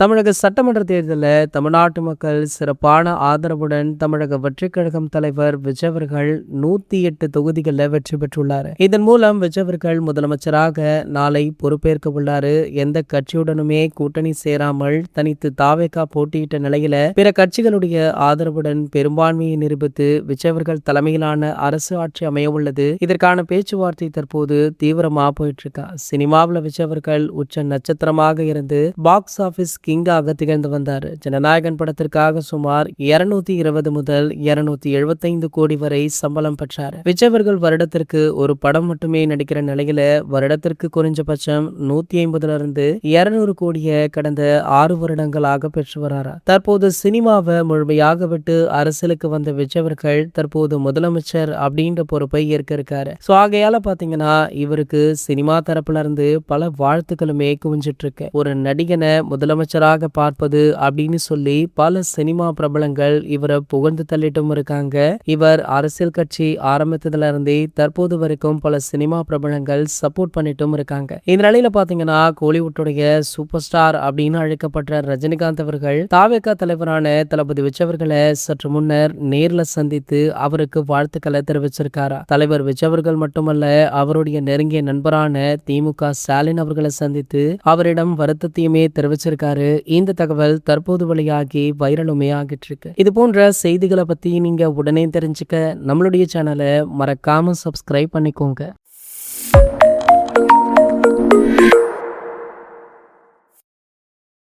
தமிழக சட்டமன்ற தேர்தலில் தமிழ்நாட்டு மக்கள் சிறப்பான ஆதரவுடன் தமிழக வெற்றிக் கழகம் தலைவர் விஜய் அவர்கள் 108 தொகுதிகளில் வெற்றி பெற்றுள்ளார். இதன் மூலம் விஜய் அவர்கள் முதலமைச்சராக நாளை பொறுப்பேற்க உள்ளாரு. எந்த கட்சியுடனுமே கூட்டணி சேராமல் தனித்து தாவேகா போட்டியிட்ட நிலையில பிற கட்சிகளுடைய ஆதரவுடன் பெரும்பான்மையை நிரூபித்து விஜய் அவர்கள் தலைமையிலான அரசு ஆட்சி அமைய உள்ளது. இதற்கான பேச்சுவார்த்தை தற்போது தீவிரமா போயிட்டு இருக்கா. சினிமாவில் விஜய் அவர்கள் உச்ச நட்சத்திரமாக இருந்து பாக்ஸ் ஆபீஸ் கிங்காக திகழ்ந்து வந்தார். ஜனநாயகன் படத்திற்காக சுமார் 220 முதல் 275 கோடி வரை சம்பளம் பெற்றார். விஜய் அவர்கள் வருடத்திற்கு ஒரு படம் மட்டுமே நடிக்கிற நிலையில வருடத்திற்கு குறைஞ்சபட்சம் 150 இருந்து 200 கோடியை கடந்த 6 வருடங்களாக பெற்று வராரா. தற்போது சினிமாவை முழுமையாக விட்டு அரசியலுக்கு வந்த விஜய் அவர்கள் தற்போது முதலமைச்சர் அப்படின்ற பொறுப்பை ஏற்க இருக்காரு. சோ ஆகையால பாத்தீங்கன்னா இவருக்கு சினிமா தரப்புல இருந்து பல வாழ்த்துக்களுமே குவிஞ்சிட்டு இருக்கு. ஒரு நடிகனை முதலமைச்சராக பார்ப்பது அப்படின்னு சொல்லி பல சினிமா பிரபலங்கள் இவரை புகழ்ந்து தள்ளிட்டும் இருக்காங்க. இவர் அரசியல் கட்சி ஆரம்பித்ததுல இருந்தே தற்போது வரைக்கும் பல சினிமா பிரபலங்கள் சப்போர்ட் பண்ணிட்டும் இருக்காங்க. இந்த நிலையில பாத்தீங்கன்னா கோலிவுட்டுடைய சூப்பர் ஸ்டார் அப்படின்னு அழைக்கப்பட்ட ரஜினிகாந்த் அவர்கள் தாவேகா தலைவரான தளபதி விஜய் அவர்களை சற்று முன்னர் நேர்ல சந்தித்து அவருக்கு வாழ்த்துக்களை தெரிவிச்சிருக்காரா. தலைவர் விஜய் அவர்கள் மட்டுமல்ல அவருடைய நெருங்கிய நண்பரான திமுக ஸ்டாலின் அவர்களை சந்தித்து அவரிடம் வருத்தத்தையுமே தெரிவிச்சிருக்காரு. இந்த தகவல் தற்போது வெளியாகி வைரலுமே ஆகிட்டு இருக்கு. இது போன்ற செய்திகளை பத்தி நீங்க உடனே தெரிஞ்சுக்க நம்மளுடைய சேனலை மறக்காம சப்ஸ்கிரைப் பண்ணிக்கோங்க.